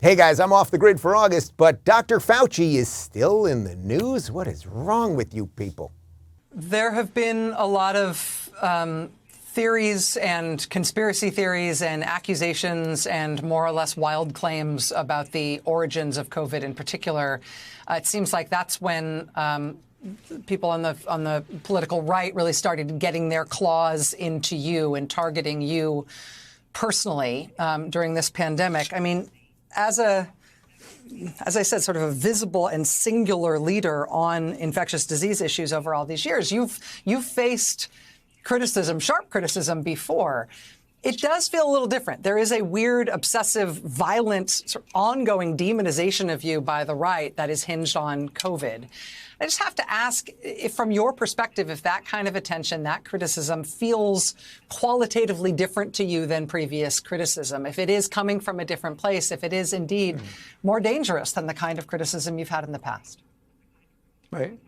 Hey guys, I'm off the grid for August, but Dr. Fauci is still in the news. What is wrong with you people? There have been a lot of theories and conspiracy theories and accusations and more or less wild claims about the origins of COVID in particular. It seems like that's when people on the political right really started getting their claws into you and targeting you personally during this pandemic. I mean, as I said, sort of a visible and singular leader on infectious disease issues over all these years, you've faced criticism, sharp criticism before. It does feel a little different. There is a weird, obsessive, violent, sort of ongoing demonization of you by the right that is hinged on COVID. I just have to ask, if from your perspective, if that kind of attention, that criticism feels qualitatively different to you than previous criticism, if it is coming from a different place, if it is indeed more dangerous than the kind of criticism you've had in the past. Right.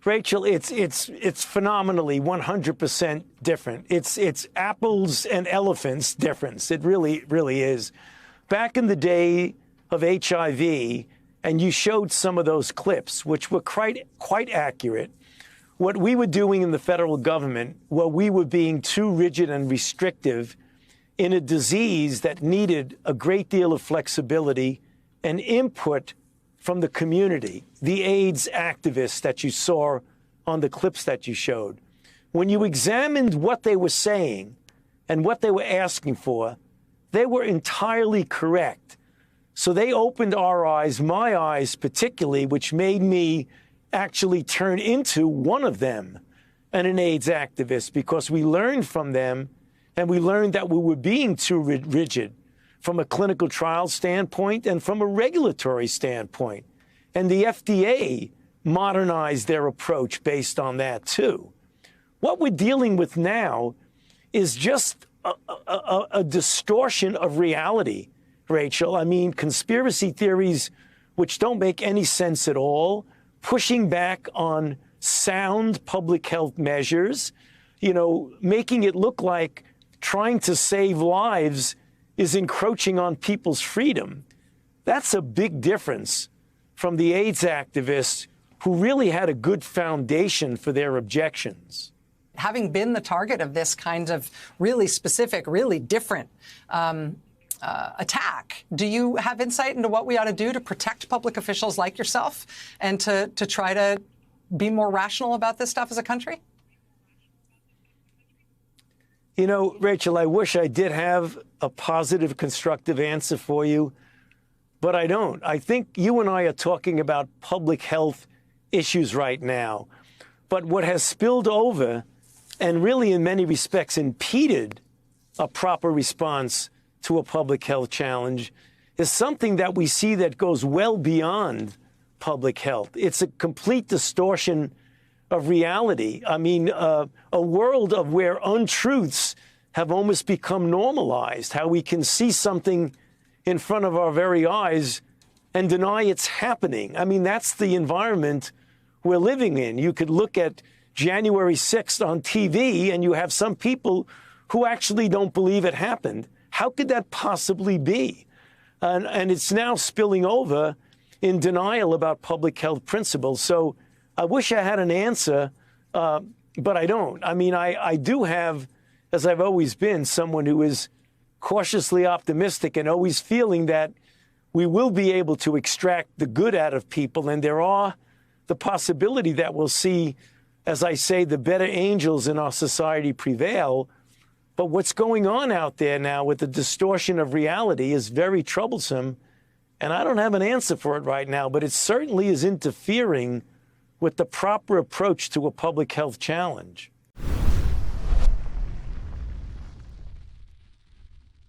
Rachel, it's phenomenally 100% different. It's apples and elephants difference. It really is. Back in the day of HIV, and you showed some of those clips, which were quite accurate. What we were doing in the federal government, we were being too rigid and restrictive in a disease that needed a great deal of flexibility and input from the community, the AIDS activists that you saw on the clips that you showed. When you examined what they were saying and what they were asking for, they were entirely correct. So they opened our eyes, my eyes particularly, which made me actually turn into one of them and an AIDS activist, because we learned from them, and we learned that we were being too rigid from a clinical trial standpoint and from a regulatory standpoint. And the FDA modernized their approach based on that too. What we're dealing with now is just a distortion of reality, Rachel. I mean, conspiracy theories which don't make any sense at all, pushing back on sound public health measures, making it look like trying to save lives is encroaching on people's freedom. That's a big difference from the AIDS activists who really had a good foundation for their objections. Having been the target of this kind of really specific, really different attack, do you have insight into what we ought to do to protect public officials like yourself and to try to be more rational about this stuff as a country? Rachel, I wish I did have a positive, constructive answer for you, but I don't. I think you and I are talking about public health issues right now. But what has spilled over and really in many respects impeded a proper response to a public health challenge is something that we see that goes well beyond public health. It's a complete distortion of reality. I mean, a world of where untruths have almost become normalized, how we can see something in front of our very eyes and deny it's happening. I mean, that's the environment we're living in. You could look at January 6th on TV and you have some people who actually don't believe it happened. How could that possibly be? And it's now spilling over in denial about public health principles. So I wish I had an answer, but I don't. I mean, I do have, as I've always been, someone who is cautiously optimistic and always feeling that we will be able to extract the good out of people. And there are the possibility that we'll see, as I say, the better angels in our society prevail. But what's going on out there now with the distortion of reality is very troublesome. And I don't have an answer for it right now, but it certainly is interfering with the proper approach to a public health challenge.